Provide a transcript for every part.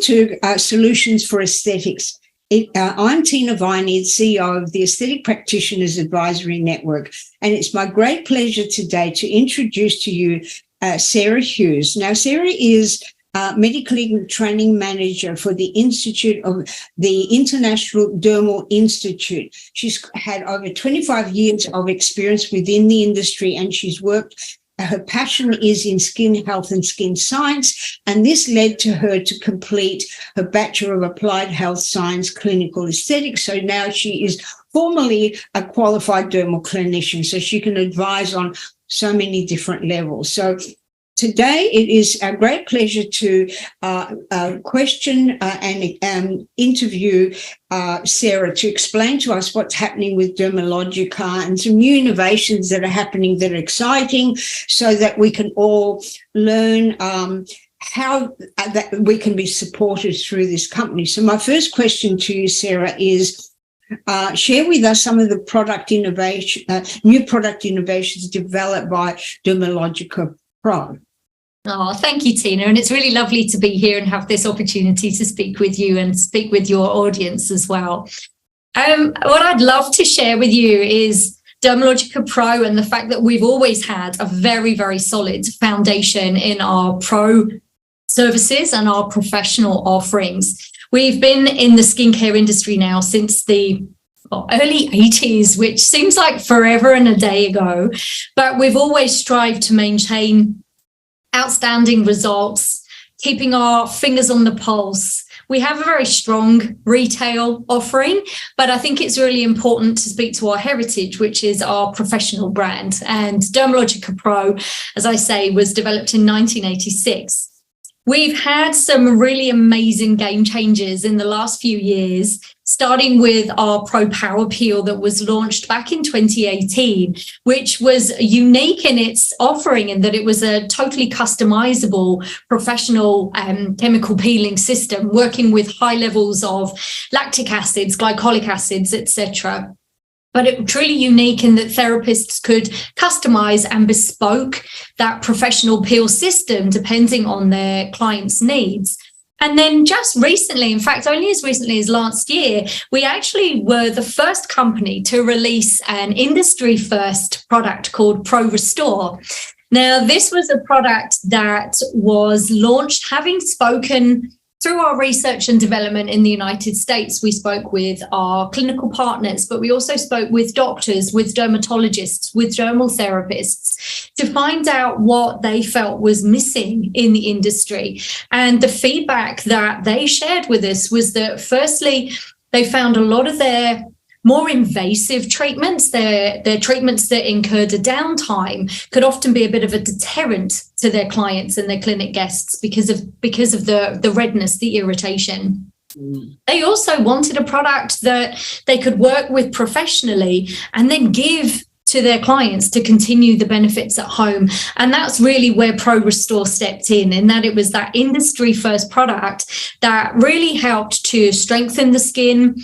to Solutions for Aesthetics. I'm Tina Viney, CEO of the Aesthetic Practitioners Advisory Network, and it's my great pleasure today to introduce to you Sarah Hughes. Now, Sarah is Mediclinic Training Manager for the International Dermal Institute. She's had over 25 years of experience within the industry, and she's worked. Her passion is in skin health and skin science, and this led to her to complete her Bachelor of Applied Health Science Clinical Aesthetics. So now she is formally a qualified dermal clinician, so she can advise on so many different levels. So today, it is a great pleasure to question and interview Sarah to explain to us what's happening with Dermalogica and some new innovations that are happening that are exciting, so that we can all learn how that we can be supported through this company. So my first question to you, Sarah, is share with us some of the new product innovations developed by DermalogicaPro. Oh, thank you, Tina. And it's really lovely to be here and have this opportunity to speak with you and speak with your audience as well. What I'd love to share with you is DermalogicaPro and the fact that we've always had a very, very solid foundation in our pro services and our professional offerings. We've been in the skincare industry now since the early 80s, which seems like forever and a day ago, but we've always strived to maintain outstanding results, keeping our fingers on the pulse. We have a very strong retail offering, but I think it's really important to speak to our heritage, which is our professional brand. And DermalogicaPro, as I say, was developed in 1986. We've had some really amazing game changers in the last few years, starting with our Pro Power Peel that was launched back in 2018, which was unique in its offering in that it was a totally customizable professional chemical peeling system, working with high levels of lactic acids, glycolic acids, etc. But it was truly unique in that therapists could customize and bespoke that professional peel system depending on their clients' needs. And then just recently, in fact, only as recently as last year, we actually were the first company to release an industry-first product called Pro Restore. Now, this was a product that was launched having spoken through our research and development in the United States. We spoke with our clinical partners, but we also spoke with doctors, with dermatologists, with dermal therapists to find out what they felt was missing in the industry. And the feedback that they shared with us was that, firstly, they found a lot of their more invasive treatments, their treatments that incurred a downtime, could often be a bit of a deterrent to their clients and their clinic guests because of the redness, the irritation. They also wanted a product that they could work with professionally and then give to their clients to continue the benefits at home. And that's really where Pro Restore stepped in that it was that industry first product that really helped to strengthen the skin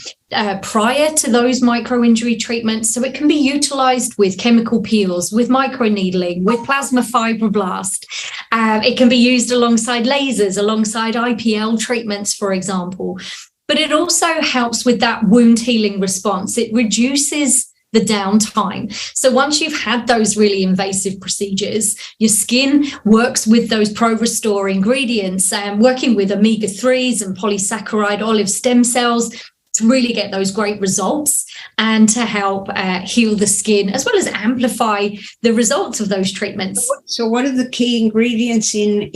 prior to those micro injury treatments, so it can be utilized with chemical peels, with microneedling, with plasma fibroblast. It can be used alongside lasers, alongside IPL treatments, for example. But it also helps with that wound healing response. It reduces the downtime. So once you've had those really invasive procedures, your skin works with those Pro Restore ingredients and working with omega-3s and polysaccharide olive stem cells to really get those great results and to help heal the skin, as well as amplify the results of those treatments. So what are the key ingredients in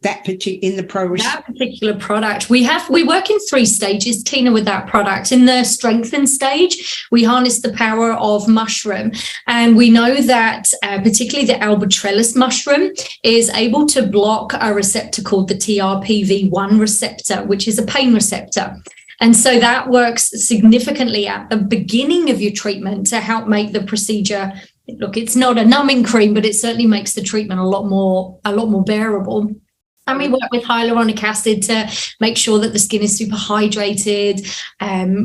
the Pro Restore? That particular product, we work in 3 stages, Tina, with that product. In the strengthen stage, we harness the power of mushroom, and we know that particularly the albatrellis mushroom is able to block a receptor called the TRPV1 receptor, which is a pain receptor. And so that works significantly at the beginning of your treatment to help make the procedure, look, it's not a numbing cream, but it certainly makes the treatment a lot more bearable. And we work with hyaluronic acid to make sure that the skin is super hydrated.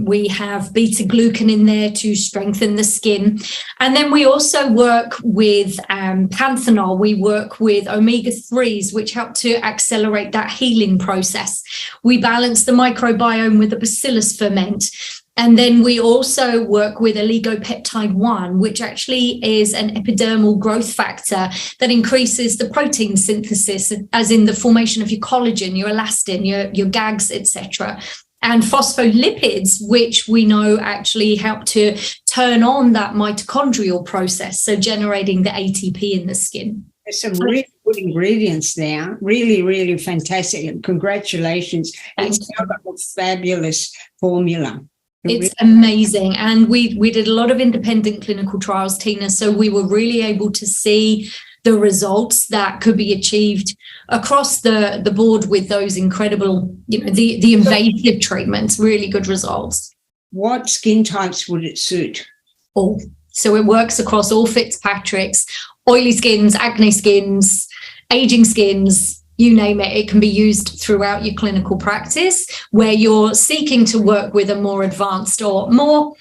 We have beta-glucan in there to strengthen the skin. And then we also work with panthenol. We work with omega-3s, which help to accelerate that healing process. We balance the microbiome with the bacillus ferment. And then we also work with oligopeptide 1, which actually is an epidermal growth factor that increases the protein synthesis, as in the formation of your collagen, your elastin, your gags, etc. And phospholipids, which we know actually help to turn on that mitochondrial process, so generating the ATP in the skin. There's some really good ingredients there. Really, really fantastic. And congratulations. It's a fabulous formula. It's amazing. And we did a lot of independent clinical trials, Tina, so we were really able to see the results that could be achieved across the board with those incredible, the invasive treatments, really good results. What skin types would it suit? All. So it works across all Fitzpatrick's, oily skins, acne skins, aging skins, you name it. It can be used throughout your clinical practice where you're seeking to work with a more advanced or more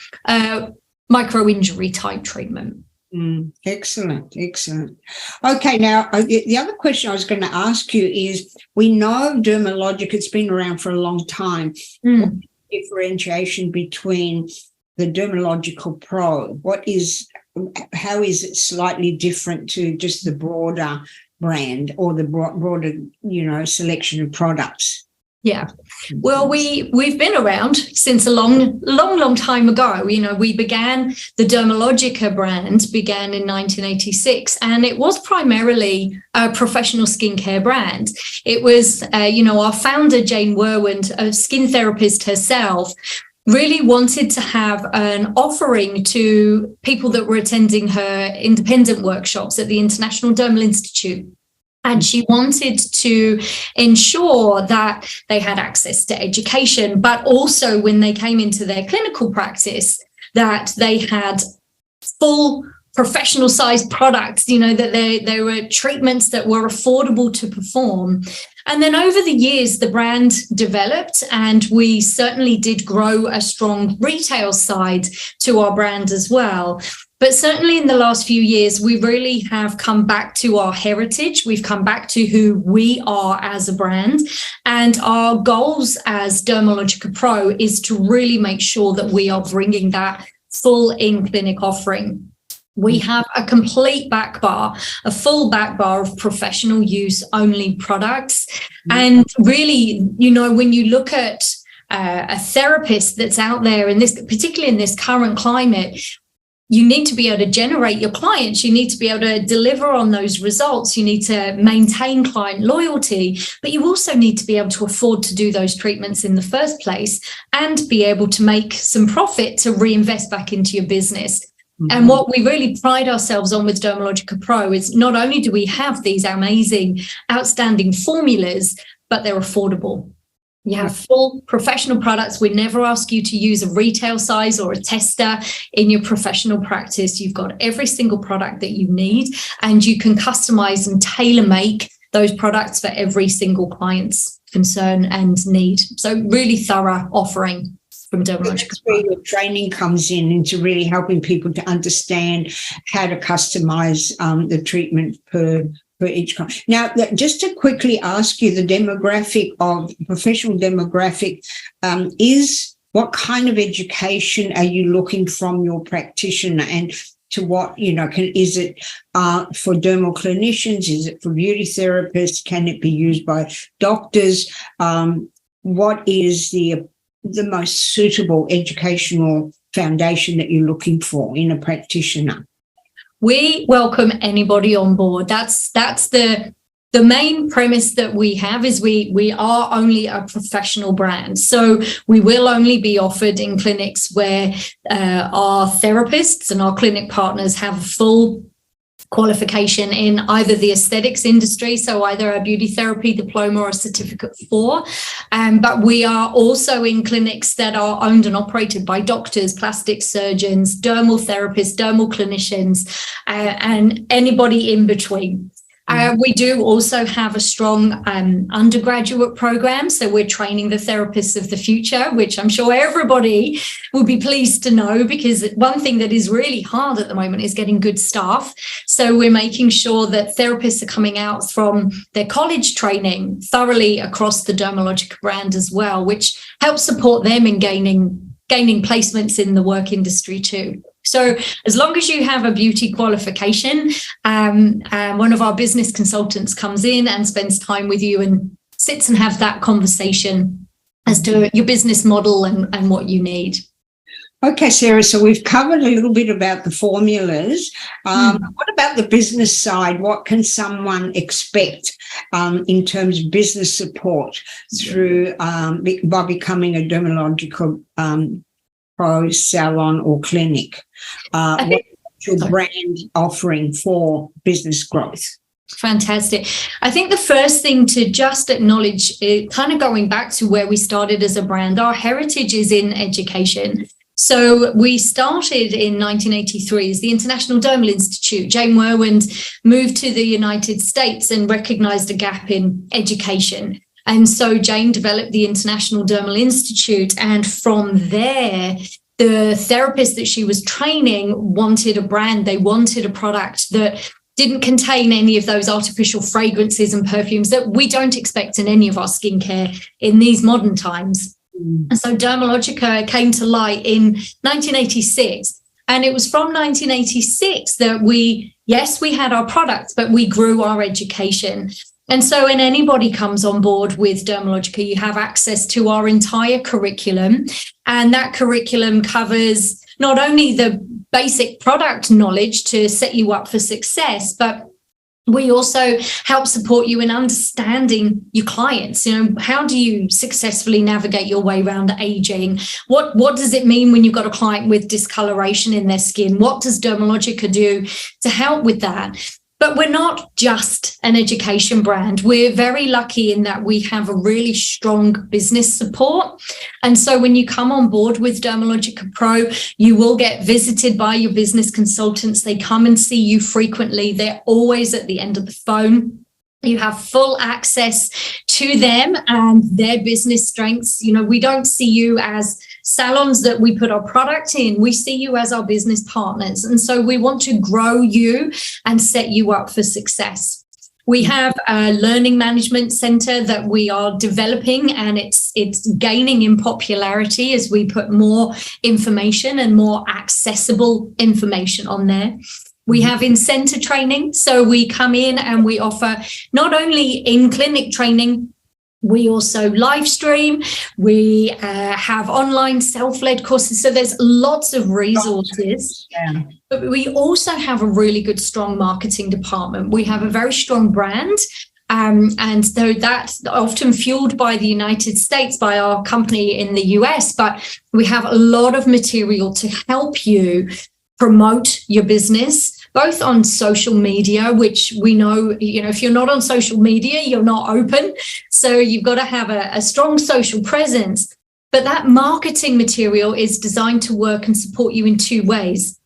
micro-injury type treatment. Excellent. Okay, now the other question I was going to ask you is, we know Dermalogica, it's been around for a long time. What's the differentiation between the DermalogicaPro? How is it slightly different to just the broader brand or the broader, selection of products? Yeah. Well, we've been around since a long time ago. We began, the Dermalogica brand began in 1986, and it was primarily a professional skincare brand. It was, our founder, Jane Werwand, a skin therapist herself, really wanted to have an offering to people that were attending her independent workshops at the International Dermal Institute. And she wanted to ensure that they had access to education, but also when they came into their clinical practice, that they had full professional sized products, that there were treatments that were affordable to perform. And then over the years, the brand developed, and we certainly did grow a strong retail side to our brand as well. But certainly in the last few years, we really have come back to our heritage. We've come back to who we are as a brand. And our goals as DermalogicaPro is to really make sure that we are bringing that full in-clinic offering. We have a complete back bar, a full back bar of professional use only products. And really, when you look at a therapist that's out there particularly in this current climate, you need to be able to generate your clients. You need to be able to deliver on those results. You need to maintain client loyalty, but you also need to be able to afford to do those treatments in the first place and be able to make some profit to reinvest back into your business. And what we really pride ourselves on with DermalogicaPro is not only do we have these amazing, outstanding formulas, but they're affordable. You have full professional products. We never ask you to use a retail size or a tester in your professional practice. You've got every single product that you need, and you can customize and tailor make those products for every single client's concern and need. So really thorough offering from Dermalogica. That's where your training comes in, into really helping people to understand how to customize the treatment per each client. Now, just to quickly ask you, the professional demographic is, what kind of education are you looking from your practitioner, and to what, is it for dermal clinicians? Is it for beauty therapists? Can it be used by doctors? What is the most suitable educational foundation that you're looking for in a practitioner? We welcome anybody on board. That's the main premise that we have, is we are only a professional brand. So we will only be offered in clinics where our therapists and our clinic partners have full qualification in either the aesthetics industry, so either a beauty therapy diploma or a certificate 4, but we are also in clinics that are owned and operated by doctors, plastic surgeons, dermal therapists, dermal clinicians, and anybody in between. We do also have a strong undergraduate program. So we're training the therapists of the future, which I'm sure everybody will be pleased to know, because one thing that is really hard at the moment is getting good staff. So we're making sure that therapists are coming out from their college training thoroughly across the Dermalogica brand as well, which helps support them in gaining placements in the work industry too. So as long as you have a beauty qualification, one of our business consultants comes in and spends time with you and sits and have that conversation as to your business model and what you need. Okay, Sarah, so we've covered a little bit about the formulas. What about the business side? What can someone expect in terms of business support through by becoming a Dermalogica Pro salon or clinic? What's your brand offering for business growth? Fantastic. I think the first thing to just acknowledge, kind of going back to where we started as a brand, our heritage is in education. So we started in 1983 as the International Dermal Institute. Jane Werwand moved to the United States and recognized a gap in education. And so Jane developed the International Dermal Institute. And from there, the therapists that she was training wanted a brand. They wanted a product that didn't contain any of those artificial fragrances and perfumes that we don't expect in any of our skincare in these modern times. And so Dermalogica came to light in 1986. And it was from 1986 that we had our products, but we grew our education. And so when anybody comes on board with Dermalogica, you have access to our entire curriculum. And that curriculum covers not only the basic product knowledge to set you up for success, but we also help support you in understanding your clients. You know, how do you successfully navigate your way around aging? What does it mean when you've got a client with discoloration in their skin? What does Dermalogica do to help with that? But we're not just an education brand. We're very lucky in that we have a really strong business support. And so when you come on board with Dermalogica Pro, you will get visited by your business consultants. They come and see you frequently. They're always at the end of the phone. You have full access to them and their business strengths. You know, we don't see you as salons that we put our product in. We see you as our business partners. And so we want to grow you and set you up for success. We have a learning management center that we are developing, and it's gaining in popularity as we put more information and more accessible information on there. We have in-center training. So we come in and we offer not only in-clinic training, we also live stream. We have online self-led courses. So there's lots of resources. Yeah. But we also have a really good, strong marketing department. We have a very strong brand. And though that's often fueled by the United States, by our company in the US, but we have a lot of material to help you promote your business, both on social media, which we know, if you're not on social media, you're not open. So you've got to have a strong social presence. But that marketing material is designed to work and support you in two ways.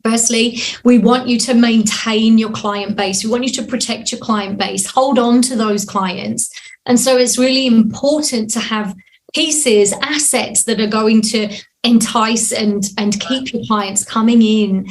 Firstly, we want you to maintain your client base. We want you to protect your client base, hold on to those clients. And so it's really important to have pieces, assets that are going to entice and keep your clients coming in.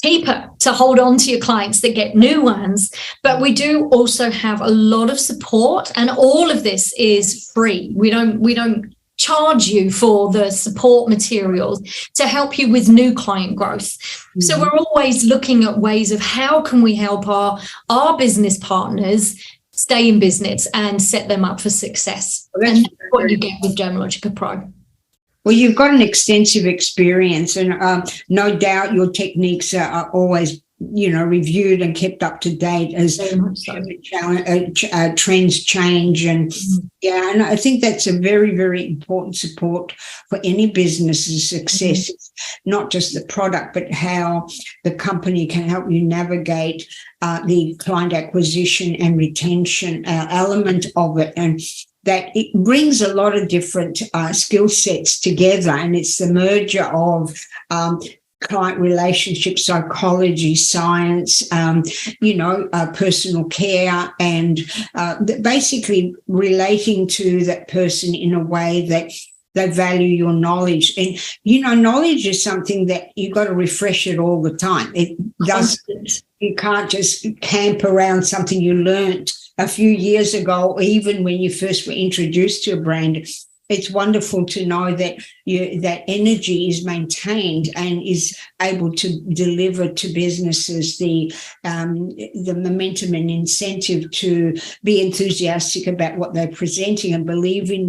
Cheaper to hold on to your clients that get new ones. But we do also have a lot of support, and all of this is free. We don't charge you for the support materials to help you with new client growth. Mm-hmm. So we're always looking at ways of how can we help our business partners stay in business and set them up for success. And that's what you get with Dermalogica Pro. Well, you've got an extensive experience, and no doubt your techniques are always, reviewed and kept up to date as trends change. And and I think that's a very, very important support for any business's success. It's not just the product, but how the company can help you navigate the client acquisition and retention element of it. And that it brings a lot of different skill sets together, and it's the merger of client relationship psychology, science, personal care, and basically relating to that person in a way that they value your knowledge. And, knowledge is something that you've got to refresh it all the time. It doesn't, you can't just camp around something you learned a few years ago, or even when you first were introduced to a brand. It's wonderful to know that that energy is maintained and is able to deliver to businesses the momentum and incentive to be enthusiastic about what they're presenting and believe in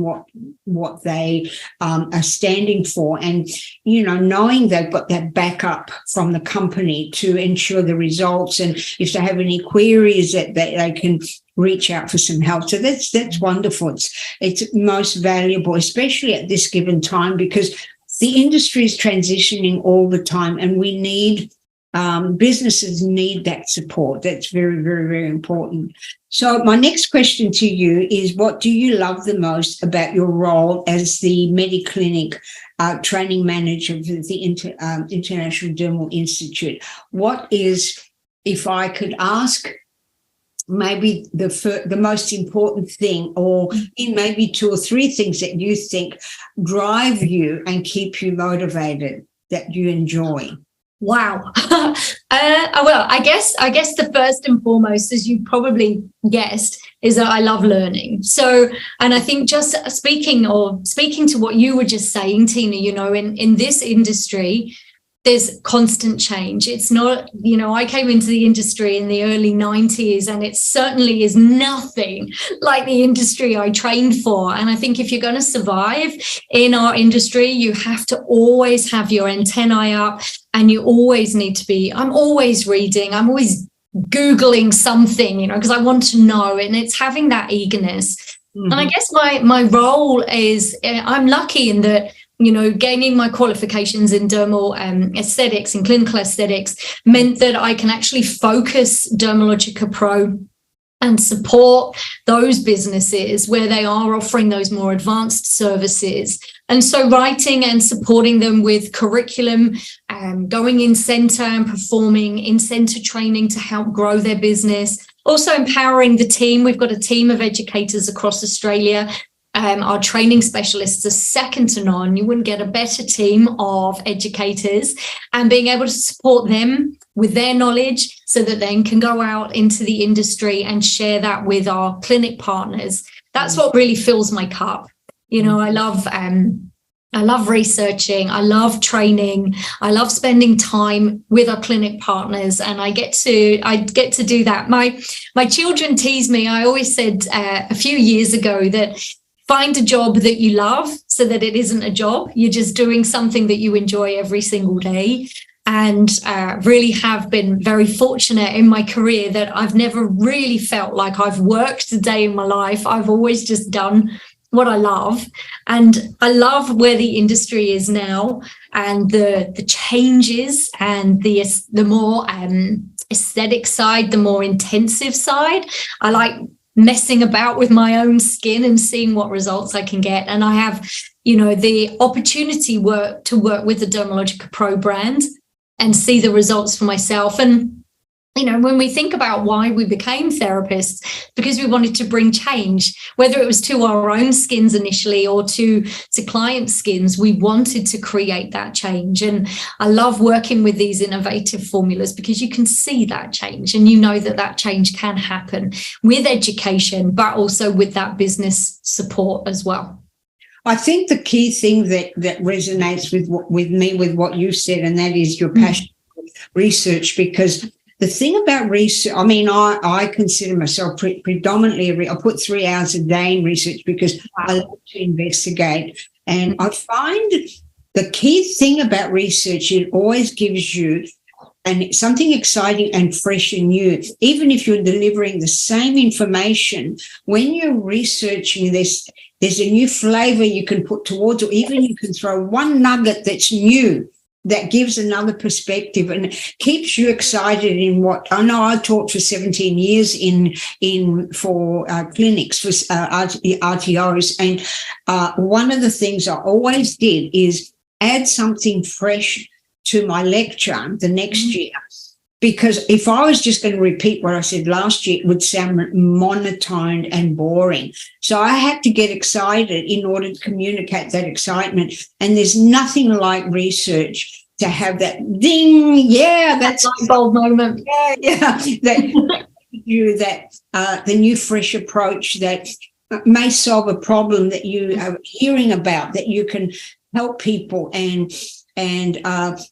what they are standing for, and knowing they've got that backup from the company to ensure the results, and if they have any queries that they can reach out for some help. So that's wonderful. It's most valuable, especially at this given time, because the industry is transitioning all the time, and we need businesses need that support. That's very, very, very important. So my next question to you is, what do you love the most about your role as the Mediclinic Training Manager for the International Dermal Institute? What is, if I could ask, maybe the most important thing, or maybe 2 or 3 things that you think drive you and keep you motivated, that you enjoy? Wow. Well, I guess the first and foremost, as you probably guessed, is that I love learning. So, and I think just speaking to what you were just saying, Tina, in this industry, there's constant change. It's not, I came into the industry in the early 90s, and it certainly is nothing like the industry I trained for. And I think if you're going to survive in our industry, you have to always have your antennae up, and you always need to be, I'm always reading, I'm always Googling something, because I want to know, and it's having that eagerness. Mm-hmm. And I guess my role is, I'm lucky in that, gaining my qualifications in dermal aesthetics and clinical aesthetics meant that I can actually focus DermalogicaPro and support those businesses where they are offering those more advanced services. And so writing and supporting them with curriculum, going in centre and performing in centre training to help grow their business. Also empowering the team. We've got a team of educators across Australia. Our training specialists are second to none. You wouldn't get a better team of educators, and being able to support them with their knowledge so that they can go out into the industry and share that with our clinic partners. That's what really fills my cup. I love researching. I love training. I love spending time with our clinic partners, and I get to do that. My children tease me. I always said a few years ago that find a job that you love so that it isn't a job. You're just doing something that you enjoy every single day. And really have been very fortunate in my career that I've never really felt like I've worked a day in my life. I've always just done what I love. And I love where the industry is now, and the changes, and the more aesthetic side, the more intensive side. I like messing about with my own skin and seeing what results I can get. And I have, the opportunity to work with the DermalogicaPro brand and see the results for myself. And when we think about why we became therapists, because we wanted to bring change, whether it was to our own skins initially or to client skins, we wanted to create that change. And I love working with these innovative formulas because you can see that change, and that change can happen with education, but also with that business support as well. I think the key thing that resonates with me with what you said, and that is your passion for research, because the thing about research, I consider myself predominantly, I put 3 hours a day in research because I love to investigate. And I find the key thing about research, it always gives you something exciting and fresh and new. Even if you're delivering the same information, when you're researching this, there's a new flavor you can put towards, or even you can throw one nugget that's new that gives another perspective and keeps you excited in what I know. I taught for 17 years for clinics, for RTOs, and one of the things I always did is add something fresh to my lecture the next year. Because if I was just going to repeat what I said last year, it would sound monotone and boring. So I had to get excited in order to communicate that excitement. And there's nothing like research to have that ding, yeah, that's a bold moment. Yeah, that the new fresh approach that may solve a problem that you are hearing about, that you can help people and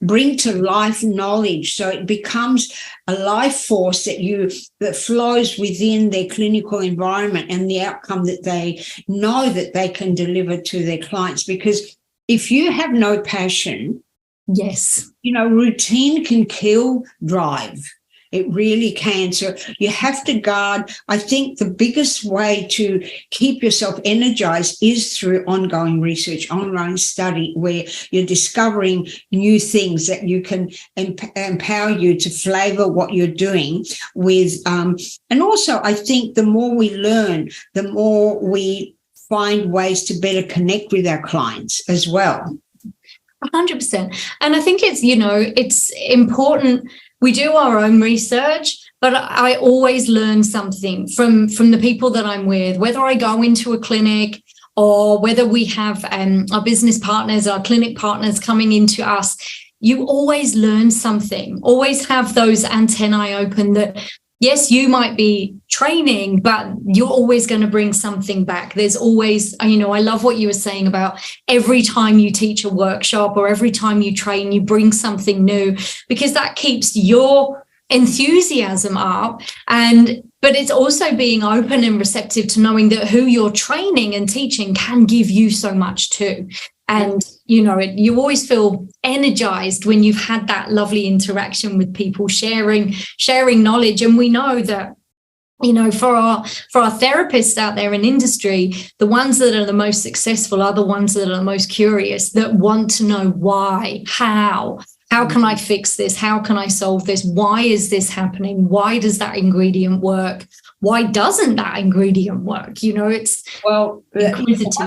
bring to life knowledge, so it becomes a life force that flows within their clinical environment and the outcome that they know that they can deliver to their clients. Because if you have no passion, yes, routine can kill drive. It really can. So you have to guard. I think the biggest way to keep yourself energized is through ongoing research, ongoing study, where you're discovering new things that you can empower you to flavor what you're doing with. And also, I think the more we learn, the more we find ways to better connect with our clients as well. 100%. And I think it's important. We do our own research, but I always learn something from the people that I'm with, whether I go into a clinic or whether we have our business partners, our clinic partners coming into us. You always learn something, always have those antennae open that, yes, you might be training, but you're always going to bring something back. There's always, I love what you were saying about every time you teach a workshop or every time you train, you bring something new, because that keeps your enthusiasm up. But it's also being open and receptive to knowing that who you're training and teaching can give you so much too. And, you always feel energized when you've had that lovely interaction with people, sharing knowledge. And we know that, for our therapists out there in industry, the ones that are the most successful are the ones that are the most curious, that want to know why, how can I fix this? How can I solve this? Why is this happening? Why does that ingredient work? Why doesn't that ingredient work? It's one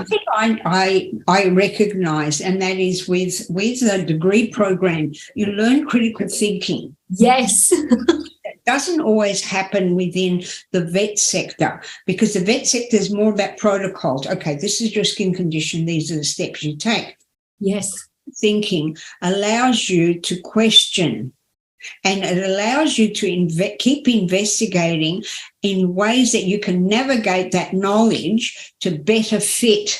thing I recognize, and that is with the degree program, you learn critical thinking. Yes. That doesn't always happen within the vet sector, because the vet sector is more about protocols. Okay, this is your skin condition. These are the steps you take. Yes. Thinking allows you to question, and it allows you to keep investigating in ways that you can navigate that knowledge to better fit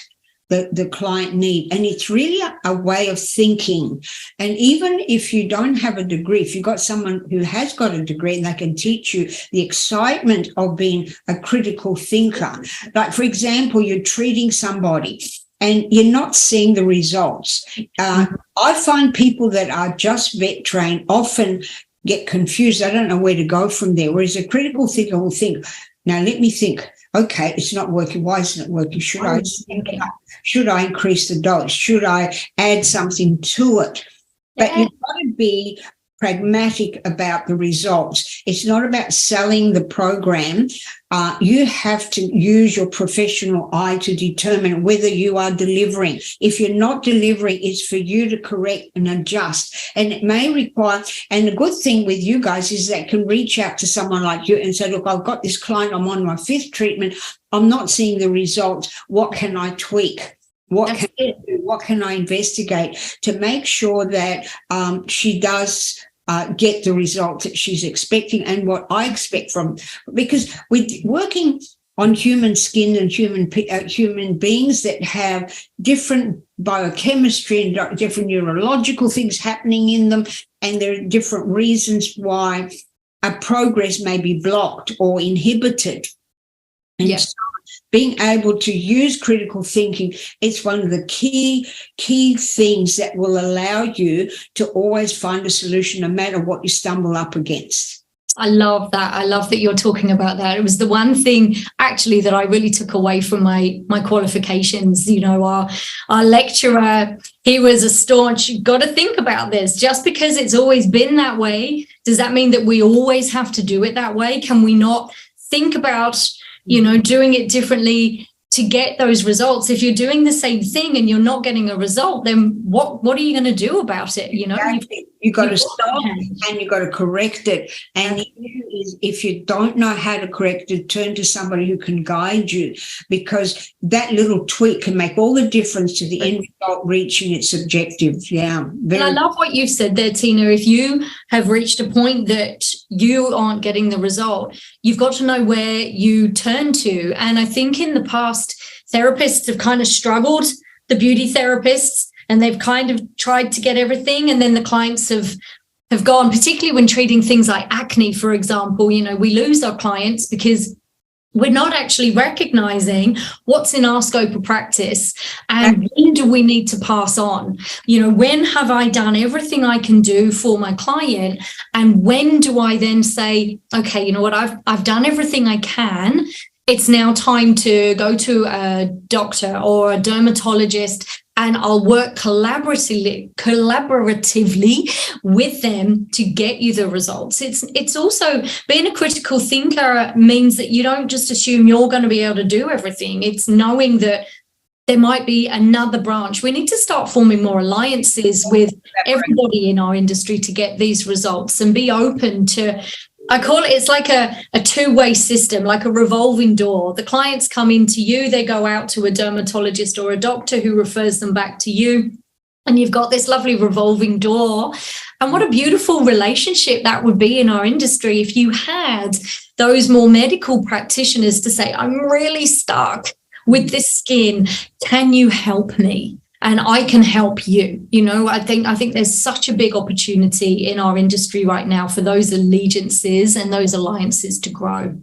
the client need. And it's really a way of thinking. And even if you don't have a degree, if you've got someone who has got a degree and they can teach you the excitement of being a critical thinker. Like, for example, you're treating somebody and you're not seeing the results. I find people that are just vet trained often get confused. I don't know where to go from there. Whereas a critical thinker will think, now let me think, okay, it's not working. Why isn't it working? Should I increase the dose? Should I add something to it? But you've got to be pragmatic about the results. It's not about selling the program. You have to use your professional eye to determine whether you are delivering. If you're not delivering, it's for you to correct and adjust. And it may require, and the good thing with you guys is that can reach out to someone like you and say, look, I've got this client, I'm on my 5th treatment, I'm not seeing the results. What can I tweak? What can I investigate to make sure that she does get the results that she's expecting and what I expect from, because with working on human skin and human beings that have different biochemistry and different neurological things happening in them, and there are different reasons why a progress may be blocked or inhibited. And so being able to use critical thinking, it's one of the key things that will allow you to always find a solution no matter what you stumble up against. I love that. I love that you're talking about that. It was the one thing actually that I really took away from my qualifications. Our lecturer, he was a staunch, you've got to think about this. Just because it's always been that way, does that mean that we always have to do it that way? Can we not think about doing it differently? to get those results. If you're doing the same thing and you're not getting a result, then what are you going to do about it? You know, exactly. You've got to stop and you've got to correct it. And the issue is, if you don't know how to correct it, turn to somebody who can guide you, because that little tweak can make all the difference to the end result reaching its objective. Yeah. And I love what you've said there, Tina. If you have reached a point that you aren't getting the result, you've got to know where you turn to. And I think in the past, therapists have kind of struggled, the beauty therapists, and they've kind of tried to get everything. And then the clients have gone, particularly when treating things like acne, for example. You know, we lose our clients because we're not actually recognizing what's in our scope of practice and when do we need to pass on. You know, when have I done everything I can do for my client, and when do I then say, okay, you know what, I've done everything I can. It's now time to go to a doctor or a dermatologist, and I'll work collaboratively with them to get you the results. It's also, being a critical thinker means that you don't just assume you're going to be able to do everything. It's knowing that there might be another branch. We need to start forming more alliances with everybody in our industry to get these results, and be open to, I call it's like a two-way system, like a revolving door. The clients come into you, they go out to a dermatologist or a doctor who refers them back to you. And you've got this lovely revolving door. And what a beautiful relationship that would be in our industry if you had those more medical practitioners to say, I'm really stuck with this skin. Can you help me? And I can help you. You know, I think there's such a big opportunity in our industry right now for those allegiances and those alliances to grow.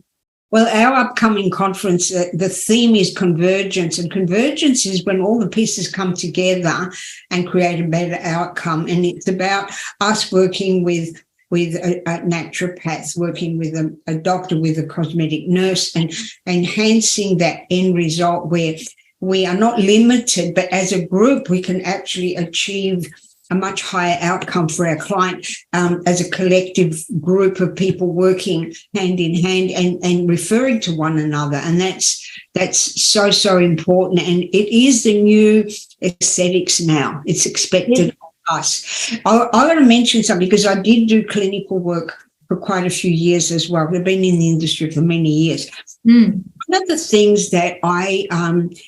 Well, our upcoming conference, the theme is convergence, and convergence is when all the pieces come together and create a better outcome. And it's about us working with a naturopath, working with a doctor, with a cosmetic nurse, and enhancing that end result where we are not limited, but as a group, we can actually achieve a much higher outcome for our client as a collective group of people working hand in hand and referring to one another. And that's so important. And it is the new aesthetics now. It's expected of us. I want to mention something, because I did do clinical work for quite a few years as well. We've been in the industry for many years. One of the things that I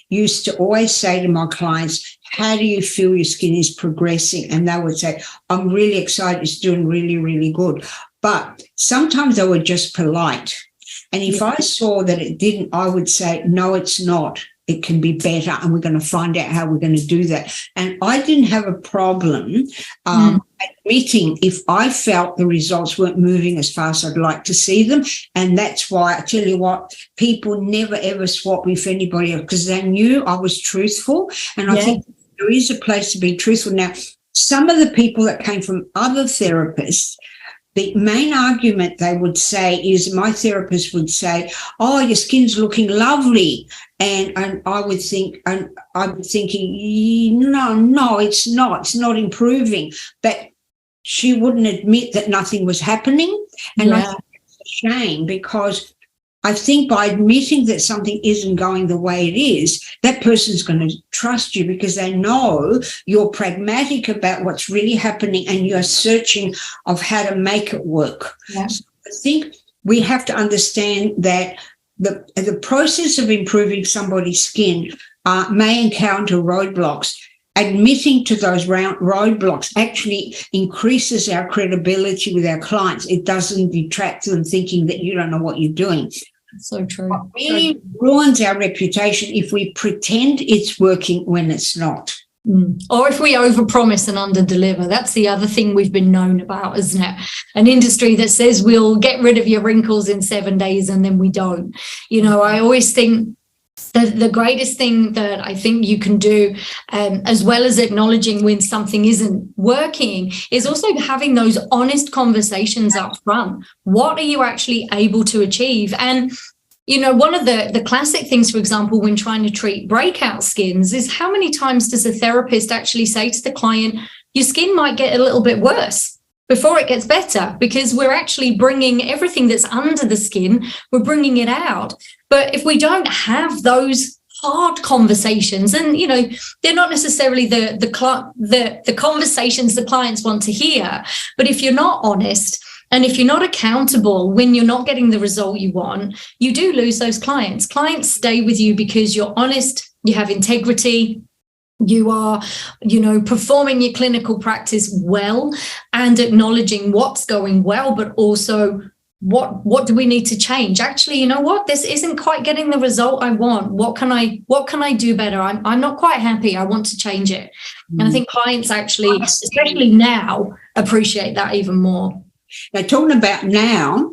used to always say to my clients, how do you feel your skin is progressing? And they would say, I'm really excited, it's doing really, really good. But sometimes they were just polite. And if I saw that it didn't, I would say, no, it's not. It can be better, and we're going to find out how we're going to do that. And I didn't have a problem admitting if I felt the results weren't moving as fast as I'd like to see them. And that's why, I tell you what, people never, ever swap with anybody else, because they knew I was truthful. And I think there is a place to be truthful. Now, some of the people that came from other therapists, the main argument they would say is, my therapist would say, oh, your skin's looking lovely. And I would think, and I'm thinking, no, it's not improving. But she wouldn't admit that nothing was happening. And I think it's a shame, because I think by admitting that something isn't going the way it is, that person's going to trust you, because they know you're pragmatic about what's really happening and you're searching of how to make it work. Yeah. So I think we have to understand that the process of improving somebody's skin may encounter roadblocks. Admitting to those roadblocks actually increases our credibility with our clients. It doesn't detract them thinking that you don't know what you're doing. So true. It really ruins our reputation if we pretend it's working when it's not. Or if we overpromise and underdeliver. That's the other thing we've been known about, isn't it? An industry that says we'll get rid of your wrinkles in 7 days and then we don't. You know, I always think the greatest thing that I think you can do, as well as acknowledging when something isn't working, is also having those honest conversations up front. What are you actually able to achieve? And you know, one of the classic things, for example, when trying to treat breakout skins, is how many times does a therapist actually say to the client, your skin might get a little bit worse before it gets better, because we're actually bringing everything that's under the skin, we're bringing it out. But if we don't have those hard conversations, and they're not necessarily the conversations the clients want to hear. But if you're not honest and if you're not accountable when you're not getting the result you want, you do lose those clients. Clients stay with you because you're honest, you have integrity, you are, performing your clinical practice well and acknowledging what's going well, but also what do we need to change? Actually, you know what? This isn't quite getting the result I want. What can I do better? I'm not quite happy. I want to change it. And I think clients actually, especially now, appreciate that even more. Now, talking about now,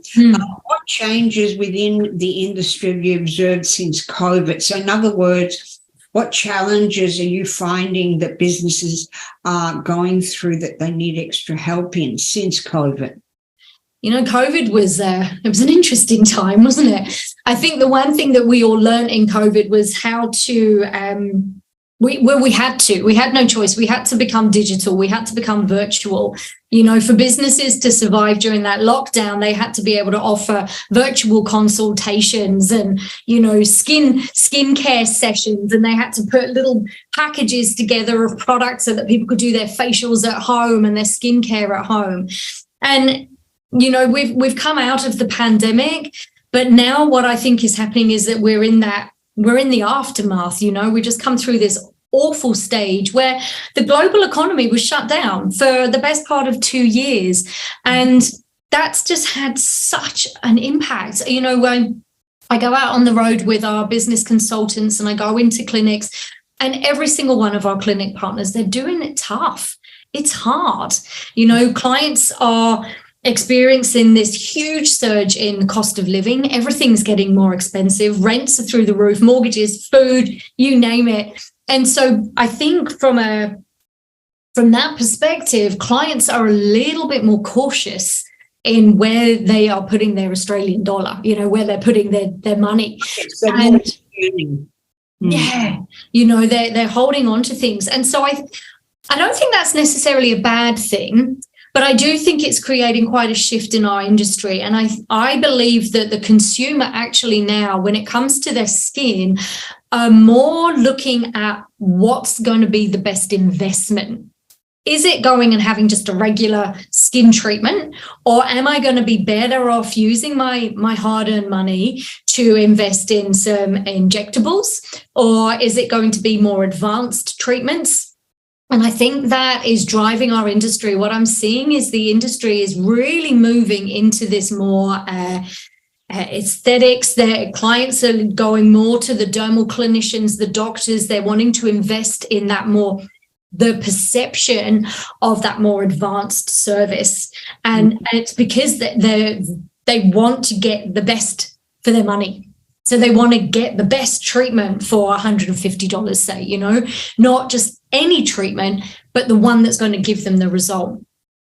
what changes within the industry have you observed since COVID? So in other words, what challenges are you finding that businesses are going through that they need extra help in since COVID? COVID was it was an interesting time, wasn't it? I think the one thing that we all learned in COVID was how to we had no choice. We had to become digital. We had to become virtual. For businesses to survive during that lockdown, they had to be able to offer virtual consultations and, skincare sessions. And they had to put little packages together of products so that people could do their facials at home and their skincare at home. And, we've come out of the pandemic, but now what I think is happening is that we're in the aftermath. We just come through this awful stage where the global economy was shut down for the best part of 2 years. And that's just had such an impact. When I go out on the road with our business consultants and I go into clinics, and every single one of our clinic partners, they're doing it tough. It's hard. Clients are experiencing this huge surge in cost of living. Everything's getting more expensive. Rents are through the roof, mortgages, food, you name it. And so I think from that perspective, clients are a little bit more cautious in where they are putting their Australian dollar, where they're putting their money. They're holding on to things. And so I don't think that's necessarily a bad thing. But I do think it's creating quite a shift in our industry. And I believe that the consumer actually now, when it comes to their skin, are more looking at what's going to be the best investment. Is it going and having just a regular skin treatment? Or am I going to be better off using my hard-earned money to invest in some injectables? Or is it going to be more advanced treatments? And I think that is driving our industry. What I'm seeing is the industry is really moving into this more aesthetics. Their clients are going more to the dermal clinicians, the doctors. They're wanting to invest in that more, the perception of that more advanced service. And it's because they want to get the best for their money. So they want to get the best treatment for $150, say, not just any treatment, but the one that's going to give them the result.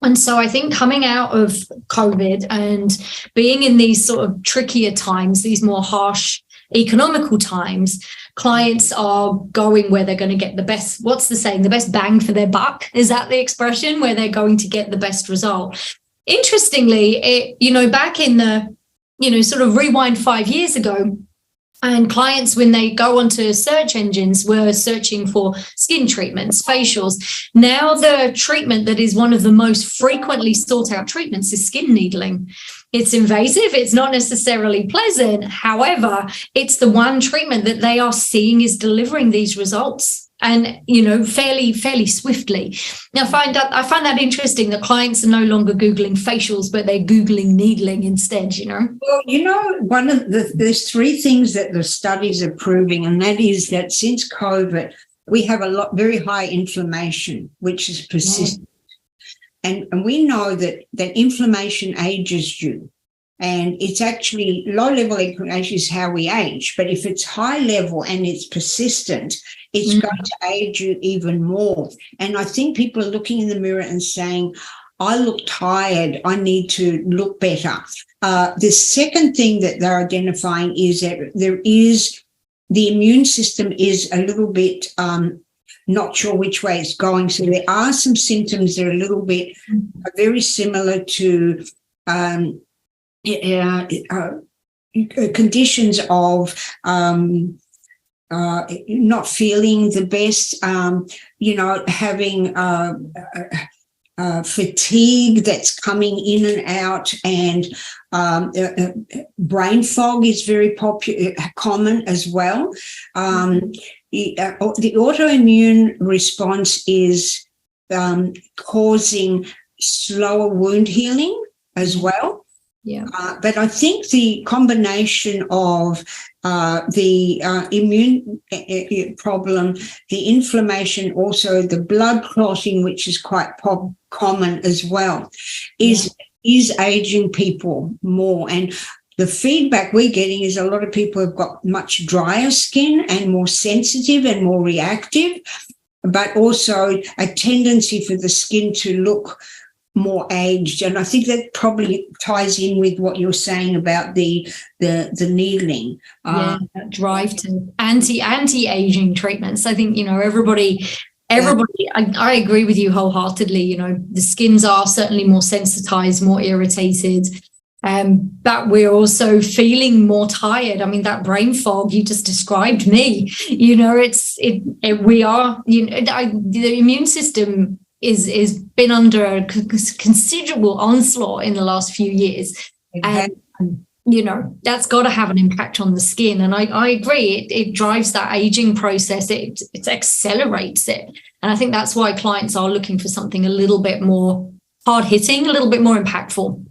And so I think coming out of COVID and being in these sort of trickier times, these more harsh economical times, clients are going where they're going to get the best, what's the saying, the best bang for their buck? Is that the expression? Where they're going to get the best result. Interestingly, back in the, sort of rewind 5 years ago, and clients, when they go onto search engines, were searching for skin treatments, facials. Now the treatment that is one of the most frequently sought out treatments is skin needling. It's invasive. It's not necessarily pleasant. However, it's the one treatment that they are seeing is delivering these results. And, fairly swiftly. Now, I find that interesting that clients are no longer Googling facials, but they're Googling needling instead, Well, one of there's three things that the studies are proving, and that is that since COVID, we have very high inflammation, which is persistent. Yeah. And we know that inflammation ages you. And it's actually low-level inflammation is how we age. But if it's high level and it's persistent, it's going to age you even more. And I think people are looking in the mirror and saying, I look tired, I need to look better. The second thing that they're identifying is that the immune system is a little bit not sure which way it's going. So there are some symptoms that are a little bit very similar to conditions of not feeling the best, having fatigue that's coming in and out, and brain fog is very common as well. The autoimmune response is causing slower wound healing as well. Yeah. But I think the combination of the immune problem, the inflammation, also the blood clotting, which is quite common as well, is aging people more. And the feedback we're getting is a lot of people have got much drier skin and more sensitive and more reactive, but also a tendency for the skin to look more aged. And I think that probably ties in with what you're saying about the needling. That drive to anti-aging treatments. I think, everybody, I agree with you wholeheartedly. The skins are certainly more sensitized, more irritated, but we're also feeling more tired. I mean, that brain fog you just described me, we are, the immune system is been under a considerable onslaught in the last few years. And, that's got to have an impact on the skin. And I agree, it drives that aging process. It accelerates it. And I think that's why clients are looking for something a little bit more hard-hitting, a little bit more impactful.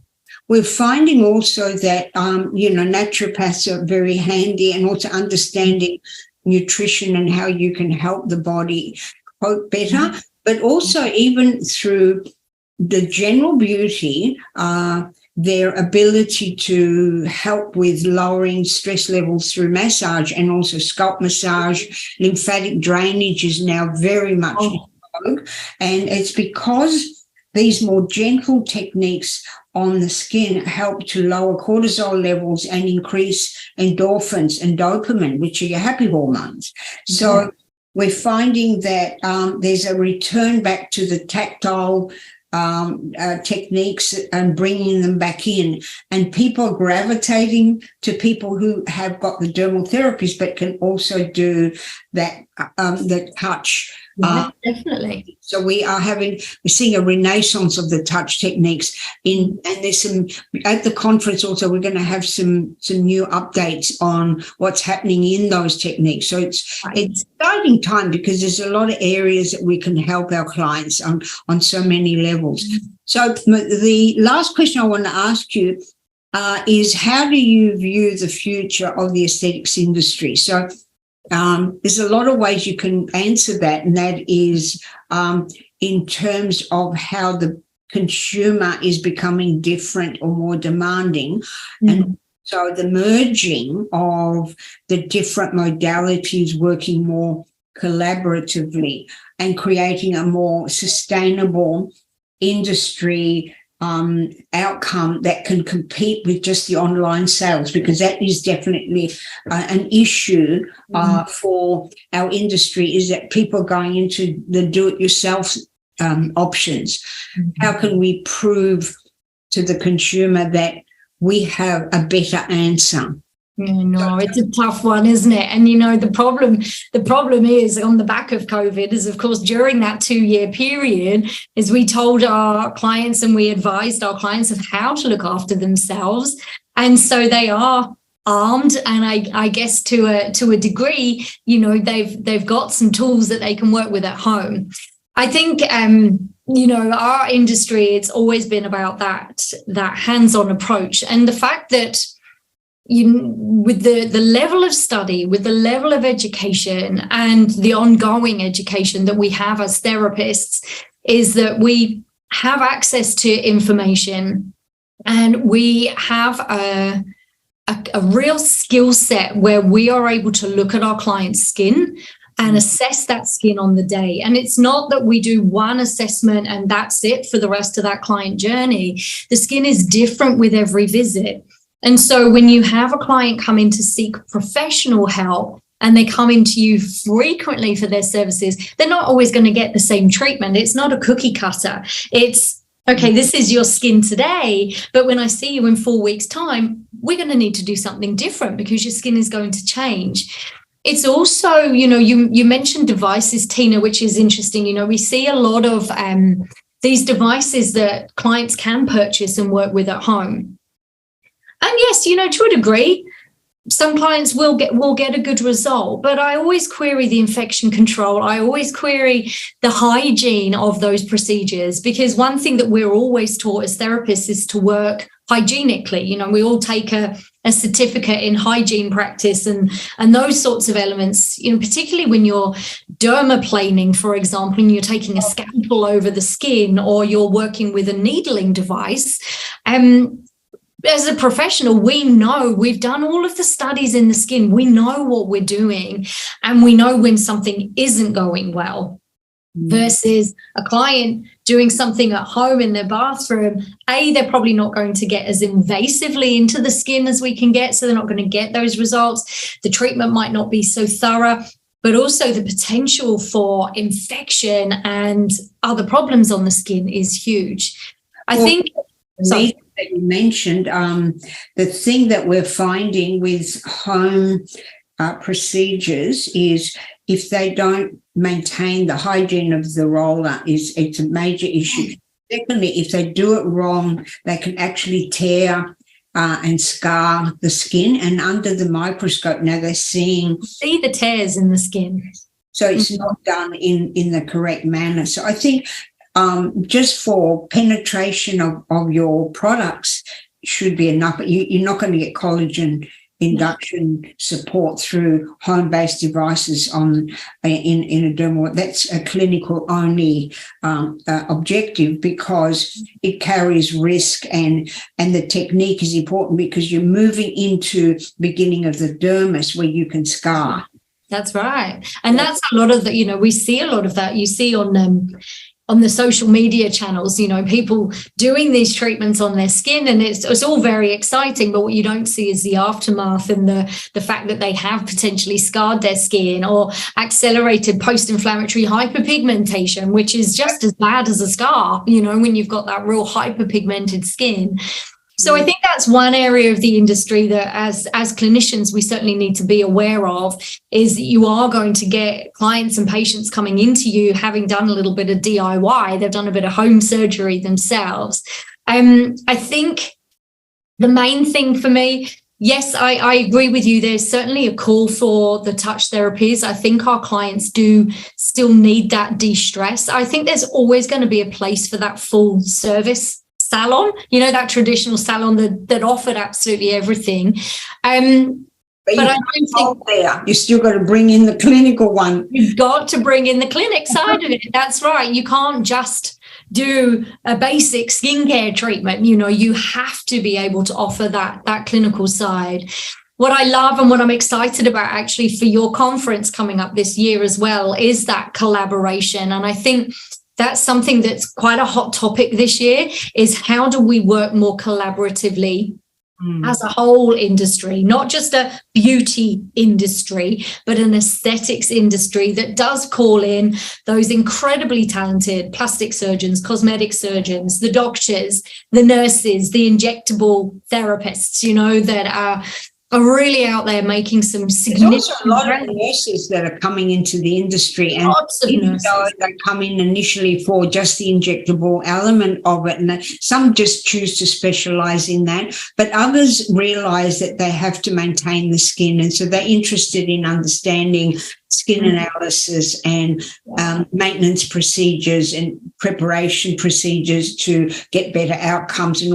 We're finding also that, naturopaths are very handy, and also understanding nutrition and how you can help the body cope better. But also even through the general beauty, their ability to help with lowering stress levels through massage, and also scalp massage. Lymphatic drainage is now very much in vogue. And it's because these more gentle techniques on the skin help to lower cortisol levels and increase endorphins and dopamine, which are your happy hormones. So we're finding that there's a return back to the tactile techniques and bringing them back in. And people are gravitating to people who have got the dermal therapies, but can also do that, the touch. Definitely. So we're seeing a renaissance of the touch techniques and there's some at the conference. Also, we're going to have some new updates on what's happening in those techniques. So it's exciting time, because there's a lot of areas that we can help our clients on so many levels. So the last question I want to ask you is, how do you view the future of the aesthetics industry? So there's a lot of ways you can answer that, and that is in terms of how the consumer is becoming different or more demanding. And so the merging of the different modalities working more collaboratively and creating a more sustainable industry outcome that can compete with just the online sales, because that is definitely an issue for our industry, is that people going into the do-it-yourself options. How can we prove to the consumer that we have a better answer? No, it's a tough one, isn't it? And the problem is, on the back of COVID, is of course during that 2-year period, is we told our clients and we advised our clients of how to look after themselves, and so they are armed, and I guess to a degree, they've got some tools that they can work with at home. I think our industry, it's always been about that hands-on approach, and the fact that with the level of study, with the level of education and the ongoing education that we have as therapists, is that we have access to information, and we have a real skill set where we are able to look at our client's skin and assess that skin on the day. And it's not that we do one assessment and that's it for the rest of that client journey. The skin is different with every visit. And so when you have a client come in to seek professional help, and they come into you frequently for their services, they're not always going to get the same treatment. It's not a cookie cutter. It's, okay, this is your skin today, but when I see you in 4 weeks' time, we're going to need to do something different because your skin is going to change. It's also, you mentioned devices, Tina, which is interesting. We see a lot of these devices that clients can purchase and work with at home. And yes, to a degree, some clients will get a good result, but I always query the infection control. I always query the hygiene of those procedures, because one thing that we're always taught as therapists is to work hygienically. We all take a certificate in hygiene practice and those sorts of elements, particularly when you're dermaplaning, for example, and you're taking a scalpel over the skin, or you're working with a needling device. As a professional, we know, we've done all of the studies in the skin. We know what we're doing, and we know when something isn't going well. Versus a client doing something at home in their bathroom. They're probably not going to get as invasively into the skin as we can get, so they're not going to get those results. The treatment might not be so thorough, but also the potential for infection and other problems on the skin is huge. I think that you mentioned, the thing that we're finding with home procedures is if they don't maintain the hygiene of the roller, it's a major issue. Secondly, if they do it wrong, they can actually tear and scar the skin. And under the microscope now they're see the tears in the skin. So it's not done in the correct manner. So I think just for penetration of your products should be enough. But you're not going to get collagen induction support through home-based devices in a dermal. That's a clinical only objective, because it carries risk, and the technique is important because you're moving into beginning of the dermis where you can scar. That's right. And that's a lot of the, we see a lot of that. You see on the social media channels, people doing these treatments on their skin, and it's all very exciting, but what you don't see is the aftermath and the fact that they have potentially scarred their skin or accelerated post-inflammatory hyperpigmentation, which is just as bad as a scar, when you've got that real hyperpigmented skin. So I think that's one area of the industry that as clinicians, we certainly need to be aware of, is that you are going to get clients and patients coming into you having done a little bit of DIY. They've done a bit of home surgery themselves. I think the main thing for me, yes, I agree with you. There's certainly a call for the touch therapies. I think our clients do still need that de-stress. I think there's always going to be a place for that full service salon, that traditional salon that offered absolutely everything. But I don't think you still got to bring in the clinical one. You've got to bring in the clinic side of it. That's right. You can't just do a basic skincare treatment. You have to be able to offer that clinical side. What I love and what I'm excited about actually for your conference coming up this year as well is that collaboration. And I think that's something that's quite a hot topic this year, is how do we work more collaboratively as a whole industry, not just a beauty industry, but an aesthetics industry that does call in those incredibly talented plastic surgeons, cosmetic surgeons, the doctors, the nurses, the injectable therapists, that are really out there making some significant. There's also a lot of nurses that are coming into the industry, and even though they come in initially for just the injectable element of it, and some just choose to specialize in that, but others realize that they have to maintain the skin, and so they're interested in understanding skin analysis and maintenance procedures and preparation procedures to get better outcomes. And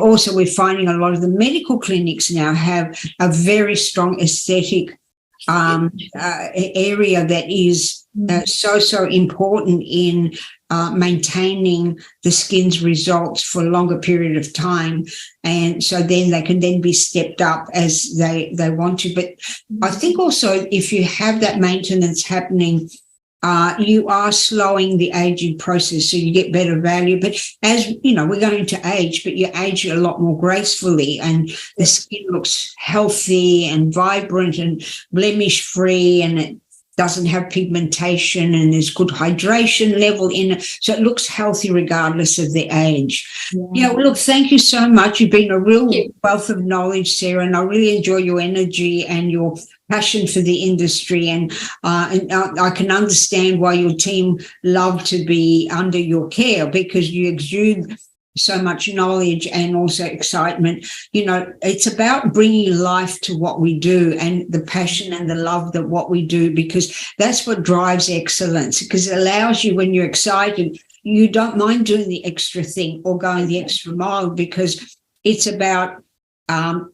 also we're finding a lot of the medical clinics now have a very strong aesthetic area that is so important in maintaining the skin's results for a longer period of time. And so then they can then be stepped up as they want to. But I think also if you have that maintenance happening, you are slowing the aging process, so you get better value. But as we're going to age, but you age a lot more gracefully, and the skin looks healthy and vibrant and blemish-free, and it doesn't have pigmentation, and there's good hydration level in it. So it looks healthy regardless of the age. Look, thank you so much. You've been a real wealth of knowledge, Sarah, and I really enjoy your energy and your passion for the industry, and I can understand why your team love to be under your care, because you exude so much knowledge and also excitement. You know, it's about bringing life to what we do, and the passion and the love that what we do, because that's what drives excellence, because it allows you, when you're excited, you don't mind doing the extra thing or going the extra mile, because it's about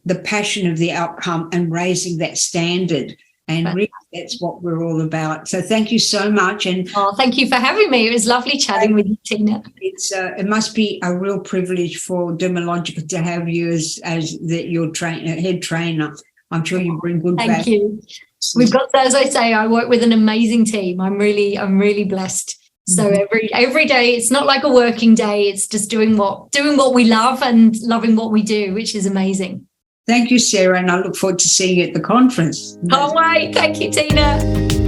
the passion of the outcome and raising that standard. And really, that's what we're all about. So thank you so much. And thank you for having me. It was lovely chatting with you, Tina. It must be a real privilege for Dermalogica to have you as your head trainer. I'm sure you bring good value. Thank you. We've got, as I say, I work with an amazing team. I'm really blessed. So every day, it's not like a working day. It's just doing what we love and loving what we do, which is amazing. Thank you, Sarah, and I look forward to seeing you at the conference. Can't wait. Thank you, Tina.